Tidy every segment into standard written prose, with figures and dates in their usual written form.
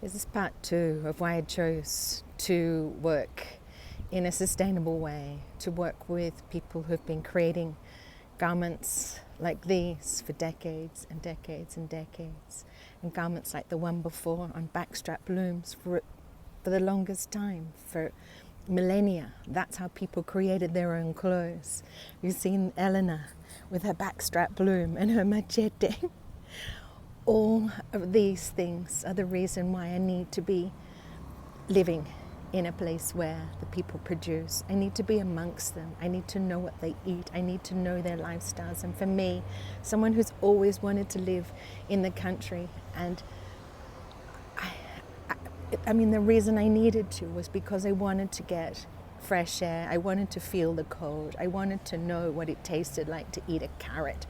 This is part 2 of why I chose to work in a sustainable way, to work with people who've been creating garments like these for decades and decades and decades, and garments like the one before on backstrap looms for the longest time, for millennia. That's how people created their own clothes. You've seen Elena with her backstrap loom and her machete. All of these things are the reason why I need to be living in a place where the people produce. I need to be amongst them. I need to know what they eat. I need to know their lifestyles. And for me, someone who's always wanted to live in the country, and I mean, the reason I needed to was because I wanted to get fresh air. I wanted to feel the cold. I wanted to know what it tasted like to eat a carrot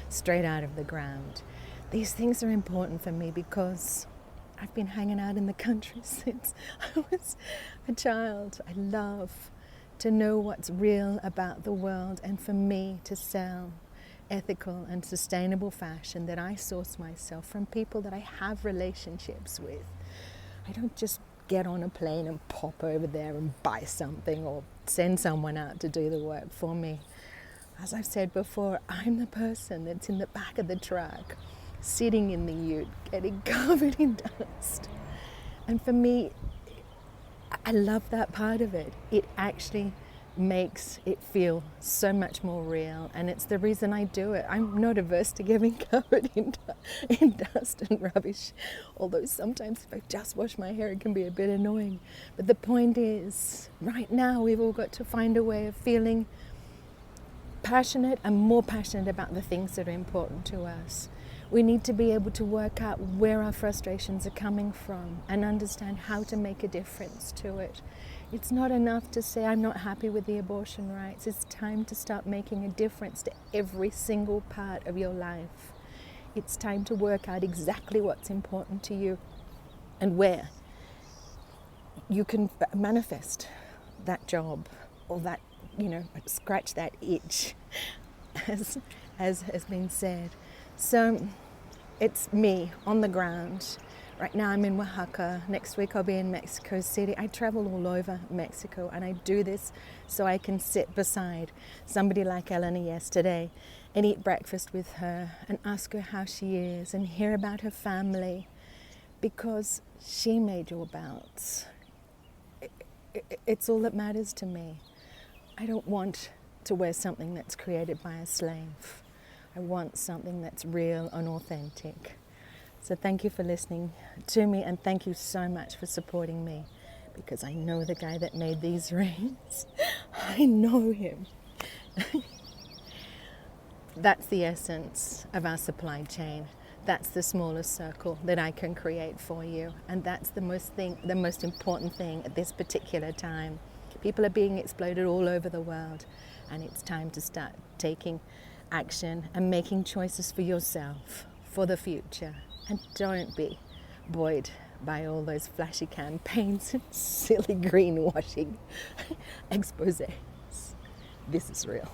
straight out of the ground. These things are important for me because I've been hanging out in the country since I was a child. I love to know what's real about the world, and for me to sell ethical and sustainable fashion that I source myself from people that I have relationships with. I don't just get on a plane and pop over there and buy something or send someone out to do the work for me. As I've said before, I'm the person that's in the back of the truck, sitting in the ute, getting covered in dust. And for me, I love that part of it. It actually makes it feel so much more real, and it's the reason I do it. I'm not averse to getting covered in dust and rubbish, although sometimes if I just wash my hair it can be a bit annoying. But the point is, right now we've all got to find a way of feeling passionate and more passionate about the things that are important to us. We need to be able to work out where our frustrations are coming from and understand how to make a difference to it. It's not enough to say, I'm not happy with the abortion rights. It's time to start making a difference to every single part of your life. It's time to work out exactly what's important to you and where you can manifest that job or that, scratch that itch, as has been said. So it's me on the ground. Right now I'm in Oaxaca. Next week I'll be in Mexico City. I travel all over Mexico, and I do this so I can sit beside somebody like Elena yesterday and eat breakfast with her and ask her how she is and hear about her family, because she made your belts. It's all that matters to me. I don't want to wear something that's created by a slave. I want something that's real and authentic. So thank you for listening to me, and thank you so much for supporting me, because I know the guy that made these rings. I know him. That's the essence of our supply chain. That's the smallest circle that I can create for you, and that's the most important thing at this particular time. People are being exploited all over the world, and it's time to start taking action and making choices for yourself, for the future. And don't be buoyed by all those flashy campaigns and silly greenwashing exposés. This is real.